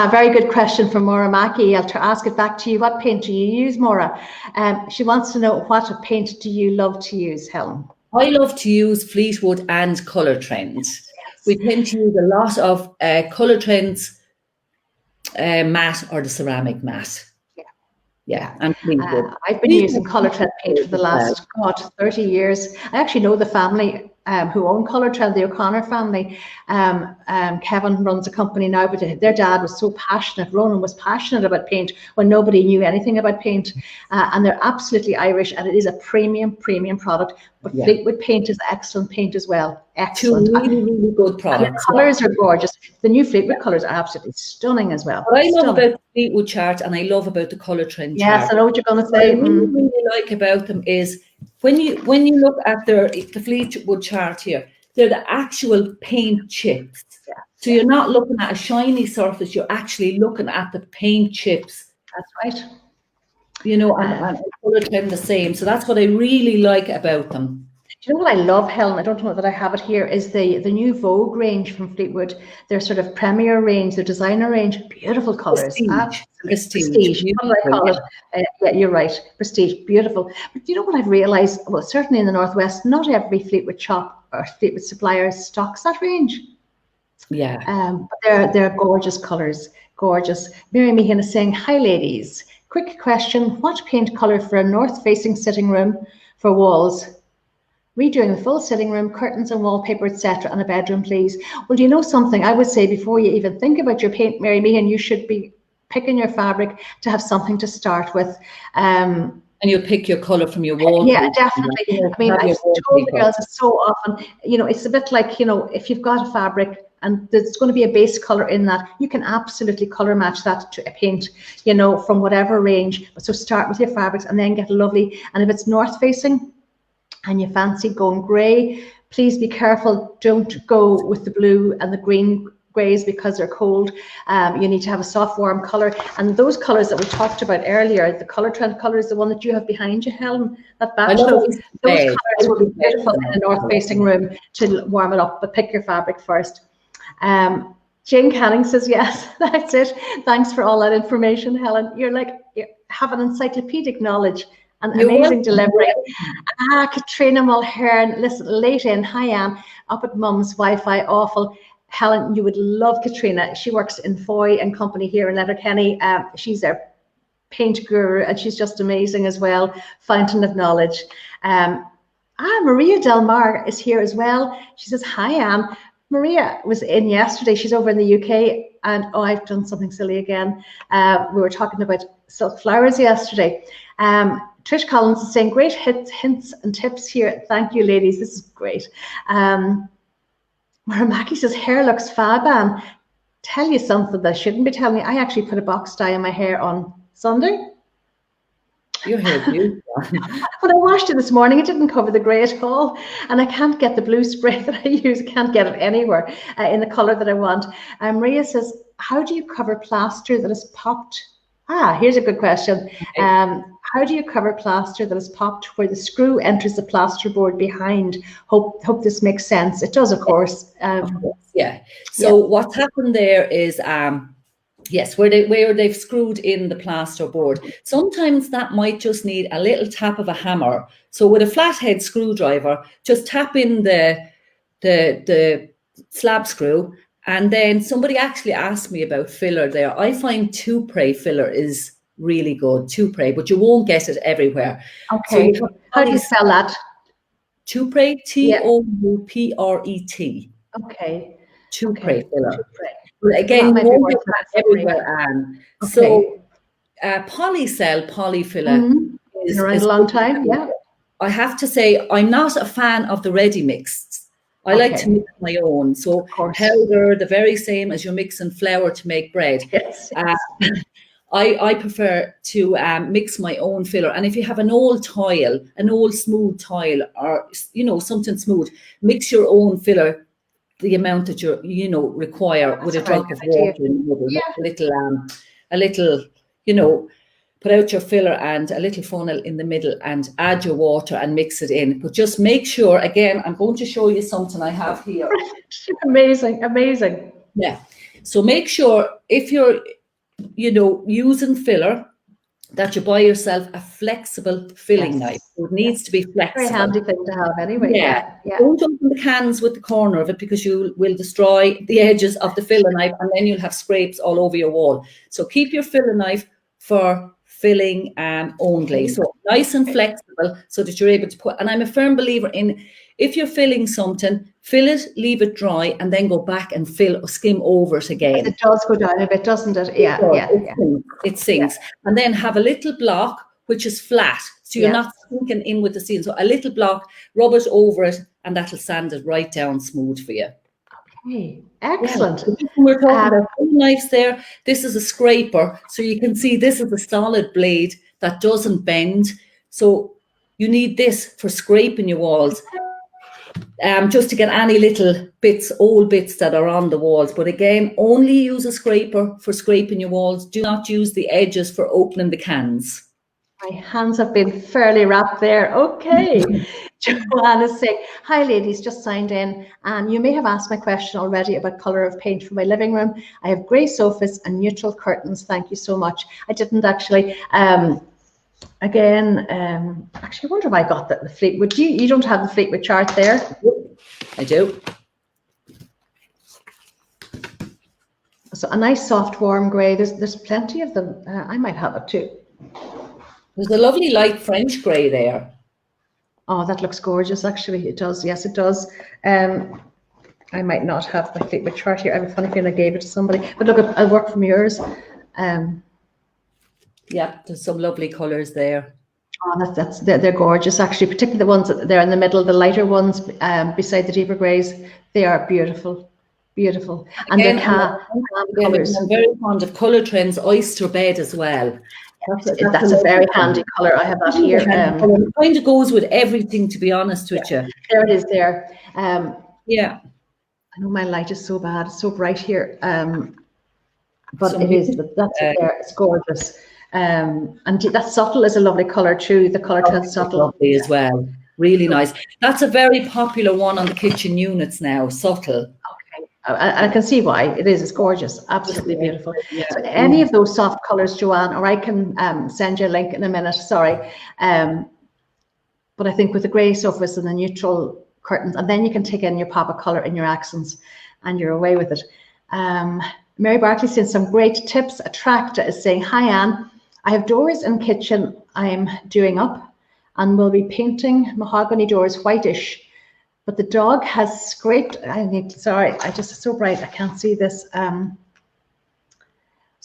Very good question from Maura Mackey. I'll ask it back to you. What paint do you use, Maura? She wants to know, what paint do you love to use, Helen? I love to use Fleetwood and Colour Trends. Yes. We tend to use a lot of Colour Trends matte or the ceramic matte. Yeah. And I've been using Colour Trend paint for the last 30 years. I actually know the family who own Colour Trend, the O'Connor family. Kevin runs a company now, but their dad was so passionate. Ronan was passionate about paint when nobody knew anything about paint. And they're absolutely Irish, and it is a premium product. But Fleetwood paint is excellent paint as well. Excellent. Really good products. And the colours are gorgeous. The new Fleetwood colours are absolutely stunning as well. What I love about the Fleetwood chart, and I love about the Colour Trend chart. Yes, I know what you're going to say. What I really like about them is when you look at the Fleetwood chart here, they're the actual paint chips. Yeah. So you're not looking at a shiny surface, you're actually looking at the paint chips. That's right. And Colour Trend the same. So that's what I really like about them. Do you know what I love, Helen? I don't know that I have it here, is the new Vogue range from Fleetwood. Their sort of premier range, their designer range, beautiful colours. Prestige. What do I call it? Yeah, you're right. Prestige, beautiful. But do you know what I've realised? Well, certainly in the Northwest, not every Fleetwood shop or Fleetwood supplier stocks that range. Yeah. But they're gorgeous colours, gorgeous. Mary Meehan is saying, hi ladies. Quick question, what paint colour for a north-facing sitting room for walls? Redoing the full sitting room, curtains and wallpaper, etc., and a bedroom, please. Well, do you know something? I would say before you even think about your paint, Mary Meehan, you should be picking your fabric to have something to start with. And you'll pick your colour from your wall. Yeah, definitely. I mean, I've told the girls so often, it's a bit like, if you've got a fabric, and there's going to be a base color in that. You can absolutely color match that to a paint, you know, from whatever range. So start with your fabrics and then get lovely. And if it's north facing and you fancy going grey, please be careful. Don't go with the blue and the green grays because they're cold. You need to have a soft, warm color. And those colors that we talked about earlier, the color trend color is the one that you have behind you, Helen, that bachelor. Those colors will be beautiful in a north facing room to warm it up, but pick your fabric first. Jane Canning says, yes, that's it. Thanks for all that information, Helen. You have an encyclopedic knowledge and amazing delivery. Katrina Mulhern, listen, late in, hi Anne, up at Mum's Wi-Fi, awful. Helen, you would love Katrina. She works in Foy and Company here in Letterkenny. She's a paint guru and she's just amazing as well. Fountain of knowledge. Maria Del Mar is here as well. She says, hi Anne. Maria was in yesterday. She's over in the UK, and I've done something silly again. We were talking about silk flowers yesterday. Trish Collins is saying, great hints and tips here. Thank you, ladies. This is great. Maramaki says, hair looks fab, Anne. Tell you something that I shouldn't be telling you. I actually put a box dye in my hair on Sunday. Your hair beautiful. When I washed it this morning, it didn't cover the grey at all, and I can't get the blue spray that I use. I can't get it anywhere in the colour that I want. Maria says, how do you cover plaster that is popped? Here's a good question. Okay. How do you cover plaster that is popped where the screw enters the plaster board behind? Hope this makes sense. It does, of course. Yeah. So what's happened there is yes, where they've screwed in the plaster board. Sometimes that might just need a little tap of a hammer. So with a flathead screwdriver, just tap in the slab screw. And then somebody actually asked me about filler there. I find two-pray filler is really good, two-pray, but you won't get it everywhere. Okay. So how do you spell that? Two-pray, Toupret. Okay. Two-pray filler. Two-pray. But again, you won't get that everywhere, Anne. Okay. So polycell polyfiller is around a long time. Yeah. I have to say, I'm not a fan of the ready mix. I like to mix my own. So powder, the very same as you're mixing flour to make bread. Yes. I prefer to mix my own filler. And if you have an old tile, an old smooth tile, or something smooth, mix your own filler. The amount that you require with a drop of water in the middle, a little, put out your filler and a little funnel in the middle and add your water and mix it in. But just make sure, again, I'm going to show you something I have here. Amazing. Yeah. So make sure if you're, using filler, that you buy yourself a flexible filling knife. It needs to be flexible. Very handy thing to have anyway. Yeah. Don't open the cans with the corner of it because you will destroy the edges of the filler knife and then you'll have scrapes all over your wall. So keep your filler knife for filling only. So nice and flexible so that you're able to put, and I'm a firm believer in, if you're filling something, fill it, leave it dry, and then go back and skim over it again. It does go down a bit, doesn't it? It sinks. And then have a little block which is flat, so you're not sinking in with the seam. So a little block, rub it over it, and that'll sand it right down smooth for you. Okay, excellent. Yeah. We're talking about knives there. This is a scraper, so you can see this is a solid blade that doesn't bend. So you need this for scraping your walls. Just to get any little bits, old bits that are on the walls. But again, only use a scraper for scraping your walls. Do not use the edges for opening the cans. My hands have been fairly wrapped there. Okay. Joanne is saying, hi ladies, just signed in. And you may have asked my question already about colour of paint for my living room. I have grey sofas and neutral curtains. Thank you so much. I didn't actually... Again, actually, I wonder if I got the Fleetwood. You don't have the Fleetwood chart there? I do. So a nice soft warm grey. There's plenty of them. I might have it too. There's a lovely light French grey there. Oh, that looks gorgeous. Actually, it does. Yes, it does. I might not have my Fleetwood chart here. I have a funny feeling I gave it to somebody. But look, I'll work from yours. Yeah, there's some lovely colours there. Oh, they're gorgeous, actually, particularly the ones that they're in the middle, the lighter ones beside the deeper greys. They are beautiful. Beautiful. And Again, colours. I'm very fond of colour trends, oyster bed as well. That's a very handy colour. I have that here. It kind of goes with everything, to be honest with you. There it is there. Yeah. I know my light is so bad. It's so bright here. But it is, but that's it there. It's gorgeous. And that subtle is a lovely colour too. The colour trend subtle. Lovely as well. Really nice. That's a very popular one on the kitchen units now, subtle. Okay. I can see why. It is. It's gorgeous. Absolutely beautiful. Yeah. So any of those soft colours, Joanne, or I can send you a link in a minute. Sorry. But I think with the grey surface and the neutral curtains, and then you can take in your pop of colour in your accents and you're away with it. Mary Barkley saying some great tips. Attracta is saying, hi Anne, I have doors in kitchen I'm doing up and will be painting mahogany doors whitish, but the dog has scraped, sorry, it's so bright, I can't see this. So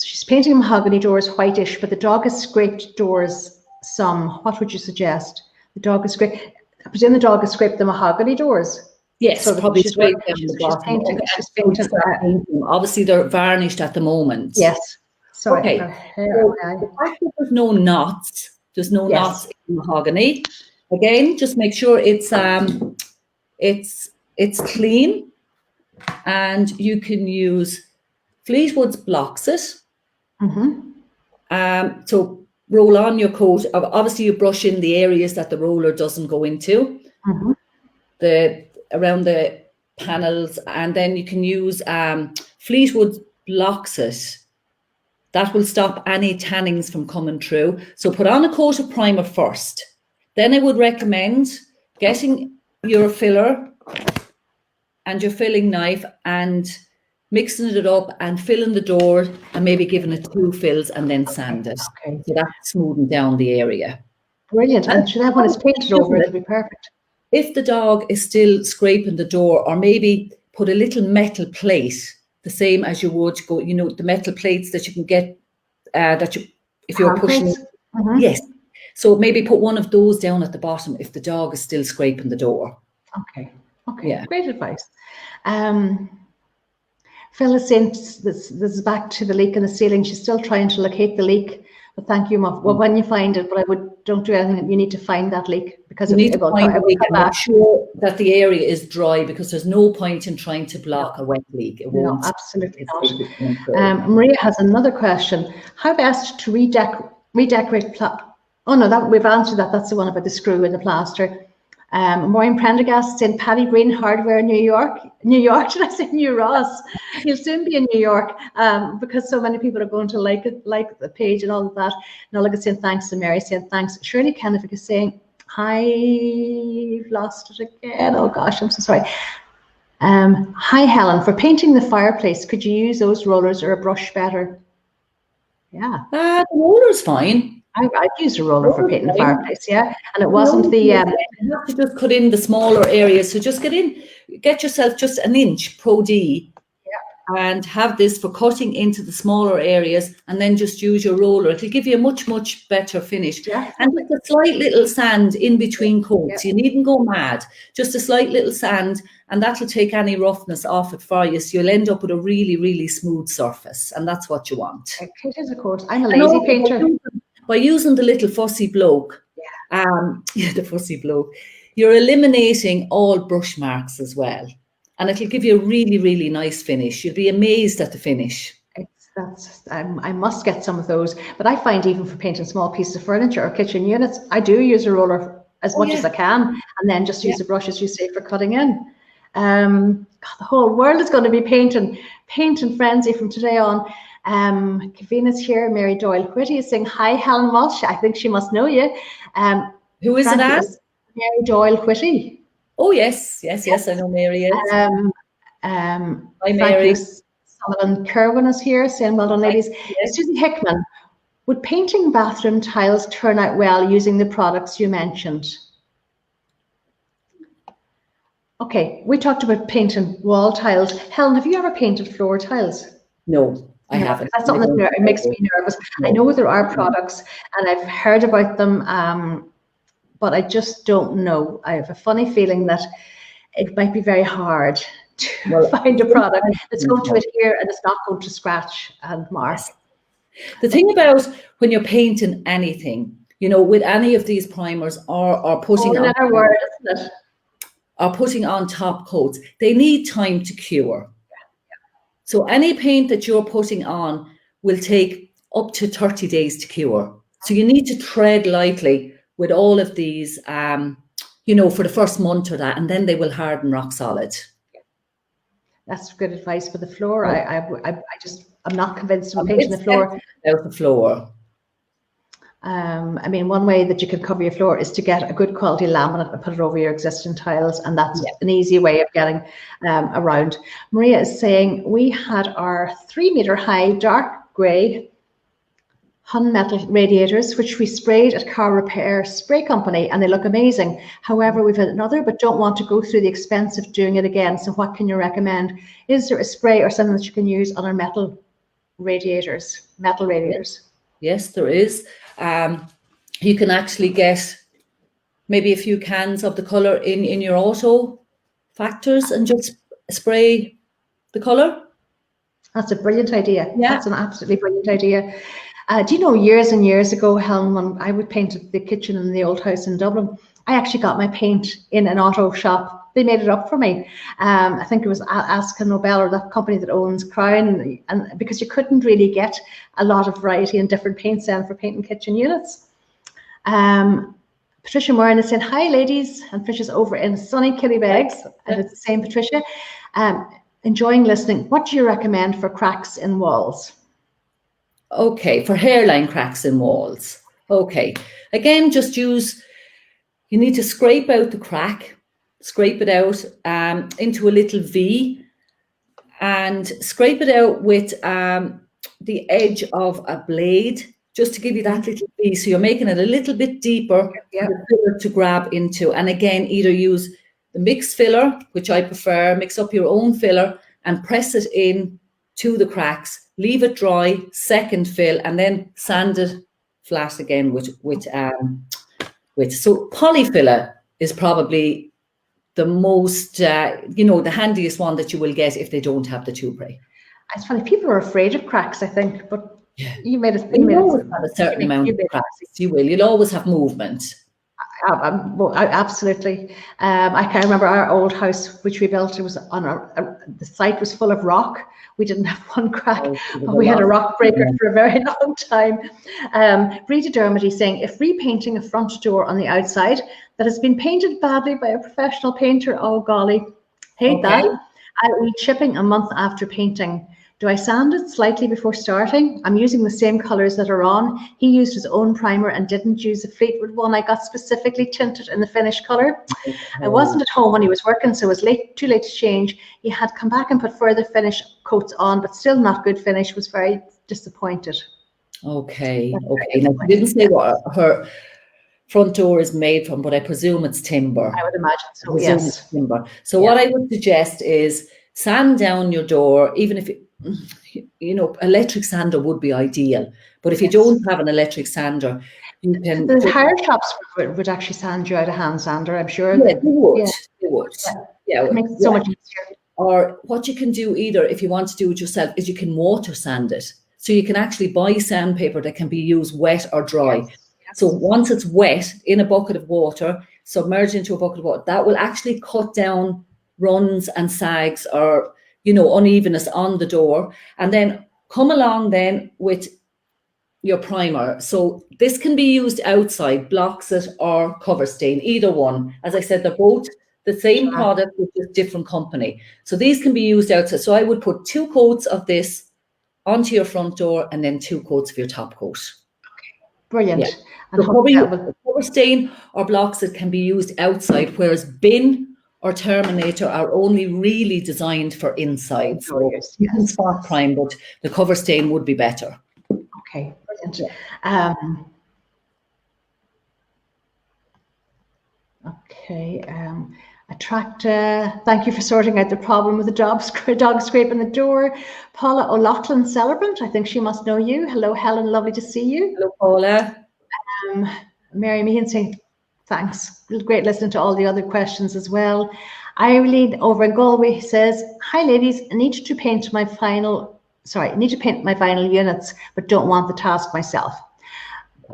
she's painting mahogany doors whitish, but the dog has scraped doors some. What would you suggest? The dog has scraped, I presume the dog has scraped the mahogany doors. Yes, so probably she's straight painting. She's painting. Obviously, they're varnished at the moment. Yes. Sorry. Okay. So the fact that there's no knots, knots in mahogany. Again, just make sure it's clean, and you can use Fleetwood's blocks it. So roll on your coat. Obviously, you brush in the areas that the roller doesn't go into. Around the panels, and then you can use Fleetwood blocks it. That will stop any tannings from coming through. So put on a coat of primer first. Then I would recommend getting your filler and your filling knife and mixing it up and filling the door and maybe giving it 2 fills and then sand it. Okay. So that's smoothing down the area. Brilliant. And should that when it's painted over, it'll be perfect. If the dog is still scraping the door, or maybe put a little metal plate, the same as you would go, the metal plates that you can get, if you're pushing. Yes. So maybe put one of those down at the bottom if the dog is still scraping the door. Okay. Yeah. Great advice. Phil is saying this is back to the leak in the ceiling. She's still trying to locate the leak. But thank you, Mum. Well, when you find it, but don't do anything. You need to find that leak because you need to find the leak and make sure that the area is dry, because there's no point in trying to block a wet leak. It won't. No, absolutely not. Maria has another question. How best to redecorate? Oh no, we've answered that. That's the one about the screw in the plaster. Maureen Prendergast saying Paddy Green Hardware, New York. Did I say New Ross? You'll soon be in New York because so many people are going to like the page and all of that. Nolga saying thanks to Mary, saying thanks. Shirley Kennefic is saying, hi, you've lost it again. Oh gosh, I'm so sorry. Hi Helen, for painting the fireplace, could you use those rollers or a brush better? Yeah. The roller's fine. I'd use a roller for painting the fireplace, yeah. And it wasn't the... You have to just cut in the smaller areas. So just get yourself just an inch Pro D and have this for cutting into the smaller areas, and then just use your roller. It'll give you a much, much better finish. Yeah. And with a slight little sand in between coats. You needn't go mad. Just a slight little sand, and that'll take any roughness off it for you. So you'll end up with a really, really smooth surface. And that's what you want. It is, of course. I'm a lazy painter. By using the little fussy bloke, the fussy bloke, you're eliminating all brush marks as well. And it'll give you a really, really nice finish. You'll be amazed at the finish. I must get some of those. But I find even for painting small pieces of furniture or kitchen units, I do use a roller as much as I can, and then just use the brush, as you say, for cutting in. God, the whole world is going to be painting frenzy from today on. Kavina's here. Mary Doyle Whitty is saying, hi, Helen Walsh. I think she must know you. Who is that? Mary Doyle Whitty. Oh, yes, I know Mary is. Hi, Mary. Sullivan Kerwin is here saying, well done, ladies. Yes. Susie Hickman, would painting bathroom tiles turn out well using the products you mentioned? Okay, we talked about painting wall tiles. Helen, have you ever painted floor tiles? No. I haven't. That's something that makes me nervous. No. I know there are products and I've heard about them, but I just don't know. I have a funny feeling that it might be very hard to find a product that's going to adhere and it's not going to scratch and mark. Yes. The thing about when you're painting anything, you know, with any of these primers or putting on word, isn't it? Or putting on top coats, they need time to cure. So any paint that you're putting on will take up to 30 days to cure. So you need to tread lightly with all of these, you know, for the first month or that, and then they will harden rock solid. That's good advice for the floor. I'm not convinced of painting the floor. Out the floor. I mean, one way that you can cover your floor is to get a good quality laminate and put it over your existing tiles, and that's an easy way of getting around. Maria is saying we had our 3-meter high dark grey Hun metal radiators, which we sprayed at Car Repair Spray Company, and they look amazing. However, we've had another, but don't want to go through the expense of doing it again. So what can you recommend? Is there a spray or something that you can use on our metal radiators? Yes, there is. You can actually get maybe a few cans of the colour in your auto factors and just spray the colour. That's a brilliant idea. Yeah. That's an absolutely brilliant idea. Do you know, years and years ago, Helen, when I would paint the kitchen in the old house in Dublin, I actually got my paint in an auto shop. They made it up for me. I think it was Aska Nobel, or that company that owns Crown, and because you couldn't really get a lot of variety and different paints then for painting kitchen units. Patricia Moran is saying, hi ladies, and Patricia's over in sunny Killybegs, and it's the same Patricia. Enjoying listening. What do you recommend for cracks in walls? Okay, for hairline cracks in walls. Okay, again, just use, you need to scrape out the crack, scrape it out into a little V, and scrape it out with the edge of a blade, just to give you that little V. So you're making it a little bit deeper for the filler to grab into. And again, either use the mixed filler, which I prefer, mix up your own filler and press it in to the cracks, leave it dry, second fill, and then sand it flat again with so polyfiller is probably the most you know, the handiest one that you will get if they don't have the tube-ray. It's funny, people are afraid of cracks, I think, but you made it. You always have a certain amount of cracks. You'll always have movement. Absolutely. I can remember our old house, which we built. It was on the site was full of rock. We didn't have one crack, but we had a rock breaker for a very long time. Rita Dermody saying, if repainting a front door on the outside that has been painted badly by a professional painter, oh golly, hate that. I'll be chipping a month after painting. Do I sand it slightly before starting? I'm using the same colors that are on. He used his own primer and didn't use a Fleetwood one. I got specifically tinted in the finish color. I wasn't at home when he was working, so it was too late to change. He had come back and put further finish coats on, but still not good finish. Was very disappointed. Okay. Now, she didn't say what her front door is made from, but I presume it's timber. I would imagine so, yes. Timber. So what I would suggest is sand down your door, even if you know, electric sander would be ideal, but if you don't have an electric sander, you can. The hire shops would actually sand you out a hand sander, I'm sure. Yeah, they would. They would. Yeah, it makes it so much easier. Or what you can do either, if you want to do it yourself, is you can water sand it. So you can actually buy sandpaper that can be used wet or dry. Yes. So once it's wet in a bucket of water, submerged into a bucket of water, that will actually cut down runs and sags or, you know, unevenness on the door. And then come along then with your primer. So this can be used outside, blocks it or cover stain, either one. As I said, they're both the same product with a different company. So these can be used outside. So I would put 2 coats of this onto your front door and then 2 coats of your top coat. Okay, brilliant. Yeah. And so cover stain or blocks that can be used outside, whereas bin or Terminator are only really designed for inside. So you can spot prime, but the cover stain would be better. Okay, brilliant. Attracta, thank you for sorting out the problem with the dog scraping the door. Paula O'Loughlin, celebrant, I think she must know you. Hello, Helen, lovely to see you. Hello, Paula. Mary Meehan saying, thanks. Great listening to all the other questions as well. Eileen over in Galway says, "Hi ladies, I need to paint my final units, but don't want the task myself."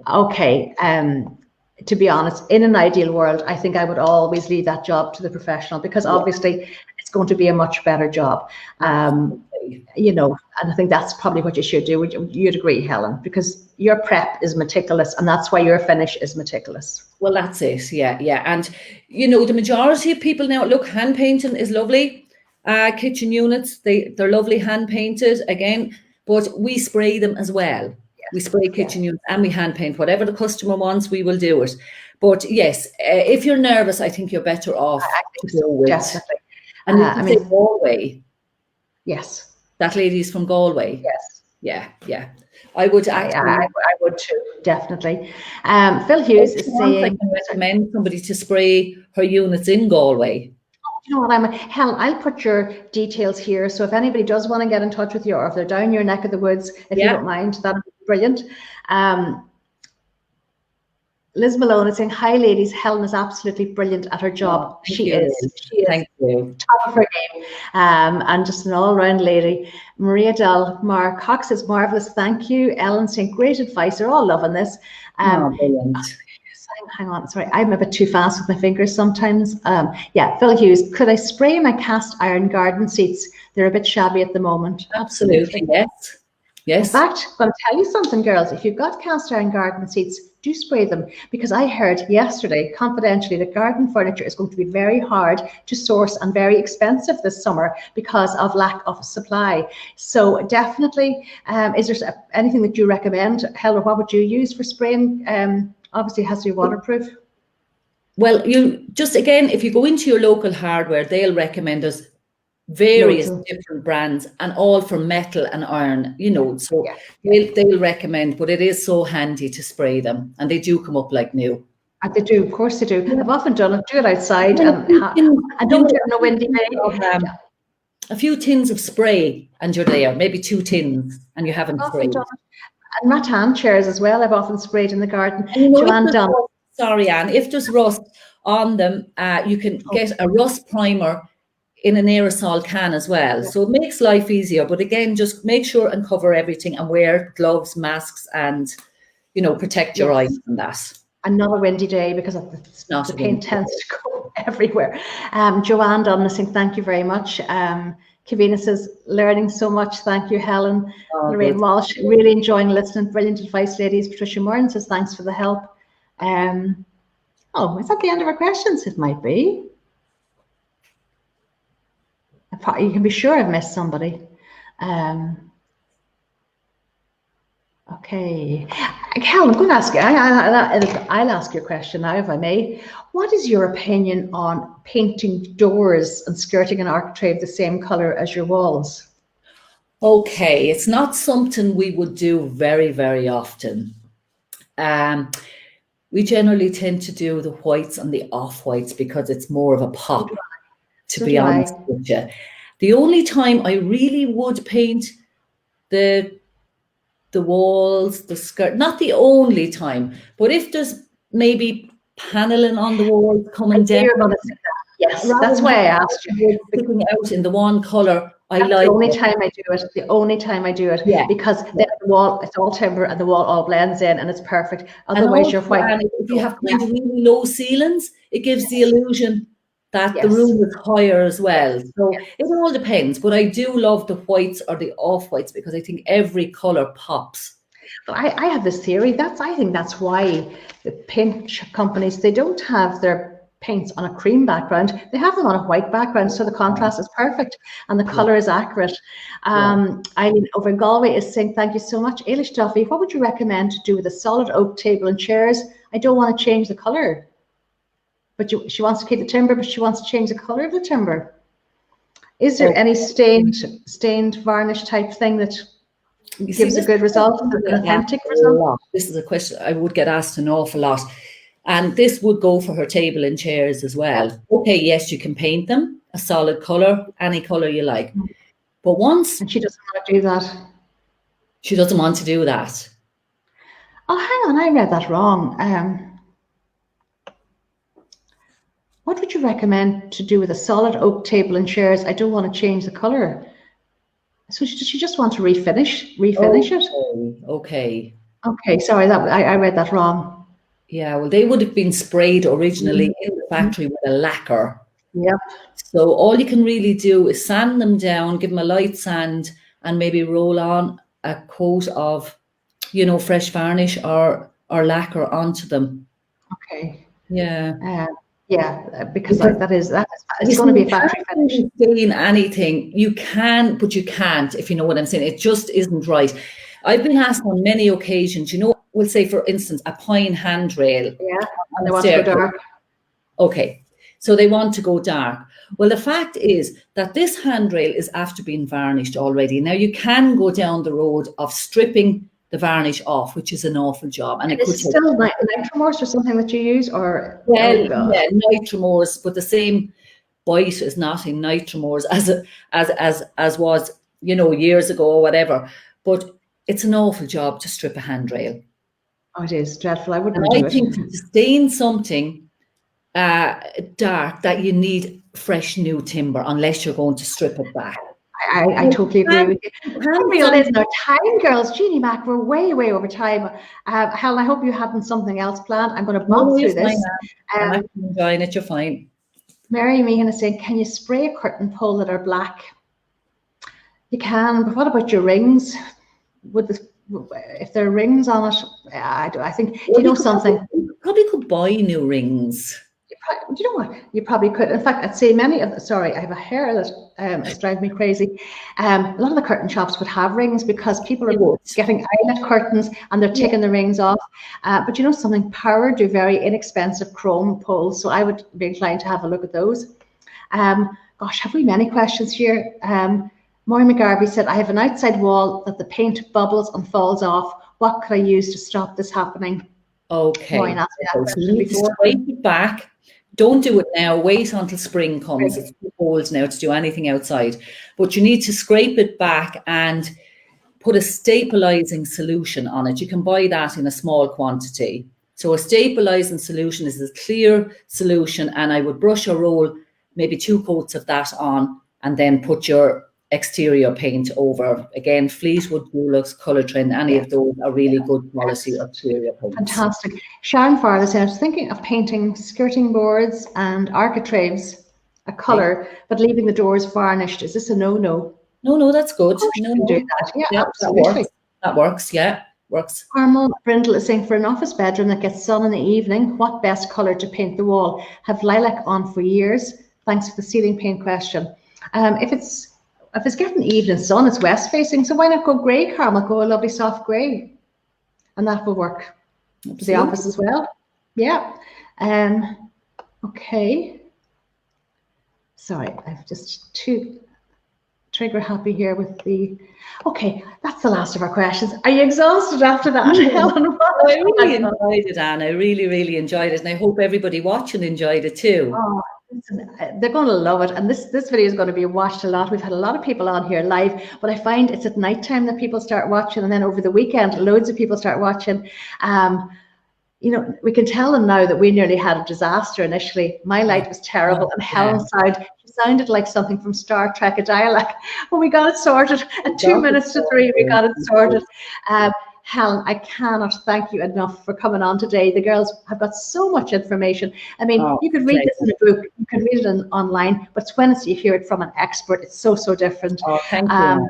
Okay, to be honest, in an ideal world, I think I would always leave that job to the professional, because obviously it's going to be a much better job. You know, and I think that's probably what you should do. You'd agree, Helen, because your prep is meticulous, and that's why your finish is meticulous. Well, that's it. Yeah. And, you know, the majority of people now, look, hand painting is lovely. Kitchen units, they're lovely hand painted again, but we spray them as well. Yes. We spray kitchen units and we hand paint. Whatever the customer wants, we will do it. But yes, if you're nervous, I think you're better off to go with. Definitely. And I mean, Galway. Yes. That lady's from Galway. Yes. Yeah. I would I would too, definitely. Phil Hughes is saying, I can recommend somebody to spray her units in Galway. You know what, Helen, I'll put your details here. So if anybody does want to get in touch with you, or if they're down your neck of the woods, if you don't mind, that'd be brilliant. Liz Malone is saying, "Hi ladies, Helen is absolutely brilliant at her job." She is. Thank you. Top of her game, and just an all-round lady. Maria Del Mar Cox is marvelous. Thank you. Ellen saying, "Great advice." They're all loving this. Brilliant. Hang on, sorry, I'm a bit too fast with my fingers sometimes. Phil Hughes, "Could I spray my cast iron garden seats? They're a bit shabby at the moment." Absolutely, yes. In fact, I'm going to tell you something, girls. If you've got cast iron garden seats, do spray them, because I heard yesterday, confidentially, that garden furniture is going to be very hard to source and very expensive this summer because of lack of supply. So definitely, is there anything that you recommend, Helen? What would you use for spraying? Obviously, it has to be waterproof. Well, you just, again, if you go into your local hardware, they'll recommend us various different brands, and all for metal and iron, you know, so they'll recommend, but it is so handy to spray them, and they do come up like new. And they do, of course they do. I've often done it, do it outside, and I don't do it on a windy day. A few tins of spray and you're there, maybe 2 tins, and you haven't sprayed. And rattan chairs as well, I've often sprayed in the garden. Sorry, Anne, if there's rust on them, you can get a rust primer in an aerosol can as well. So it makes life easier. But again, just make sure and cover everything, and wear gloves, masks, and, you know, protect your eyes from that. And not a windy day, because the paint tends to go everywhere. Joanne Dunn saying, "Thank you very much." Kavina says, "Learning so much. Thank you, Helen." Lorraine Walsh, "Really enjoying listening. Brilliant advice, ladies." Patricia Moran says, "Thanks for the help." Is that the end of our questions? It might be. You can be sure I've missed somebody. Okay, Helen, I'm going to ask you. I'll ask you a question now, if I may. What is your opinion on painting doors and skirting an architrave the same color as your walls? Okay, it's not something we would do very, very often. We generally tend to do the whites and the off-whites because it's more of a pop, to be honest with you. The only time I really would paint the walls, the skirt, not the only time, but if there's maybe paneling on the walls coming down. Yes, that's why I asked you. Sticking out in the one colour, I like the only time I do it. The only time I do it, because then the wall, it's all timber, and the wall all blends in, and it's perfect. Otherwise, you're white. If you have kind of really low ceilings, it gives the illusion that the room is higher as well. So it all depends. But I do love the whites or the off-whites, because I think every colour pops. But I have this theory. I think that's why the paint companies, they don't have their paints on a cream background. They have them on a white background, so the contrast is perfect and the colour is accurate. Eileen over in Galway is saying, "Thank you so much." Ailish Duffy, "What would you recommend to do with a solid oak table and chairs? I don't want to change the colour." But she wants to keep the timber, but she wants to change the colour of the timber. Is there any stained varnish type thing that gives a good result, an authentic result? This is a question I would get asked an awful lot. And this would go for her table and chairs as well. Okay, yes, you can paint them a solid colour, any colour you like. But once... And she doesn't want to do that. She doesn't want to do that. Oh, hang on, I read that wrong. What would you recommend to do with a solid oak table and chairs? I don't want to change the color. So does she just want to refinish it? Okay. Okay, sorry, that I read that wrong. Yeah, well, they would have been sprayed originally in the factory with a lacquer. Yep. So all you can really do is sand them down, give them a light sand, and maybe roll on a coat of, you know, fresh varnish or lacquer onto them. Okay. Yeah. Yeah, because that is it's going to be a factory finish. Stain anything you can, but you can't, if you know what I'm saying. It just isn't right. I've been asked on many occasions, you know, we'll say, for instance, a pine handrail. Yeah, and they want to go dark. Okay, so they want to go dark. Well, the fact is that this handrail is after being varnished already. Now, you can go down the road of stripping the varnish off, which is an awful job. And it could still nitromorse or something that you use, or yeah, nitromorse, but the same bite is not in nitromorse as was, you know, years ago or whatever. But it's an awful job to strip a handrail. Oh, it is dreadful. I wouldn't do it. I think to stain something dark, that you need fresh new timber unless you're going to strip it back. I totally agree with you. Unreal is no time, girls. Jeannie Mac, we're way over time. Helen, I hope you haven't something else planned. I'm going to bump through this. I'm actually enjoying it. You're fine. Mary Meehan is saying, can you spray a curtain pole that are black? You can, but what about your rings? If there are rings on it, I think, do you know something? You probably could buy new rings. Do you know what? You probably could. In fact, I'd say many of the, sorry, I have a hair that is driving me crazy. A lot of the curtain shops would have rings because people are getting eyelet curtains and they're taking the rings off. But you know something? Power do very inexpensive chrome poles, so I would be inclined to have a look at those. Gosh, have we many questions here? Maureen McGarvey said, I have an outside wall that the paint bubbles and falls off. What could I use to stop this happening? Okay. Maureen asked me that question before. Scrape it back. Don't do it now. Wait until spring comes. It's too cold now to do anything outside. But you need to scrape it back and put a stabilizing solution on it. You can buy that in a small quantity. So a stabilizing solution is a clear solution, and I would brush or roll maybe 2 coats of that on, and then put your exterior paint over. Again, Fleetwood, Dulux, Colour Trend, any of those are really good quality exterior paints. Fantastic. Sharon Farley said, I was thinking of painting skirting boards and architraves a colour, but leaving the doors varnished. Is this a no-no? No, that's good. No, do that. Yeah, absolutely. That works, yeah. Works. Carmel Brindle is saying, for an office bedroom that gets sun in the evening, what best colour to paint the wall? Have lilac on for years. Thanks for the ceiling paint question. If it's getting evening sun, it's west facing, so why not go grey, Carmel? Go a lovely soft grey, and that will work. Absolutely. The office as well. Yeah. Okay. Sorry, I've just too trigger happy here with the. Okay, that's the last of our questions. Are you exhausted after that, Helen? I really enjoyed it, Anne. I really enjoyed it, and I hope everybody watching enjoyed it too. Oh. Listen, they're going to love it, and this video is going to be watched a lot. We've had a lot of people on here live, but I find it's at night time that people start watching, and then over the weekend loads of people start watching. You know, we can tell them now that we nearly had a disaster initially. My light was terrible, and Helen's sounded like something from Star Trek, a dialect. But we got it sorted at 2 minutes to 3. We got it sorted. Helen, I cannot thank you enough for coming on today. The girls have got so much information. I mean, you could read this in a book, you can read it online, but when you hear it from an expert, it's so different. Oh, thank you.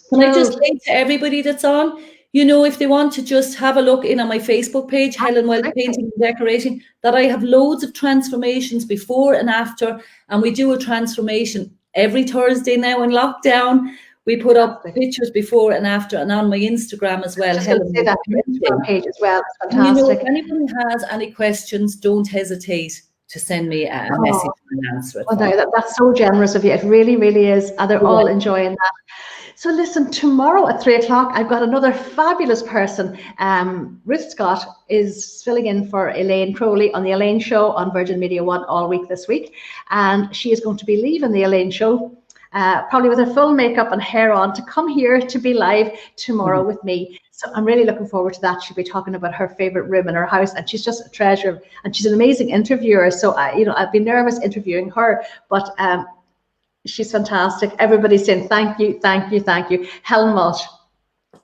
Can I just say to everybody that's on, you know, if they want to just have a look in on my Facebook page, Helen Welch Painting and Decorating, that I have loads of transformations before and after, and we do a transformation every Thursday now in lockdown. We put up pictures before and after, and on my Instagram as well. Helen, say that Instagram page as well. It's fantastic. You know, if anybody has any questions, don't hesitate to send me a message and answer it. Well, that's so generous of you. It really is. And they're all enjoying that. So listen, tomorrow at 3 o'clock, I've got another fabulous person. Ruth Scott is filling in for Elaine Crowley on the Elaine Show on Virgin Media 1 all week this week. And she is going to be leaving the Elaine Show probably with her full makeup and hair on to come here to be live tomorrow with me. So I'm really looking forward to that. She'll be talking about her favorite room in her house, and she's just a treasure, and she's an amazing interviewer. So I've been nervous interviewing her, but she's fantastic. Everybody's saying thank you, thank you, thank you. Helen Walsh,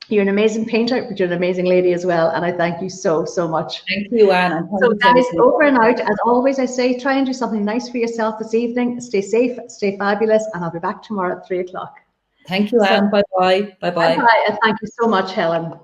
you're an amazing painter, but you're an amazing lady as well, and I thank you so, so much. Thank you, Anne. So guys, over and out. As always, I say, try and do something nice for yourself this evening. Stay safe, stay fabulous, and I'll be back tomorrow at 3 o'clock. Thank you, Anne. Bye-bye. Bye-bye. Bye-bye, and thank you so much, Helen.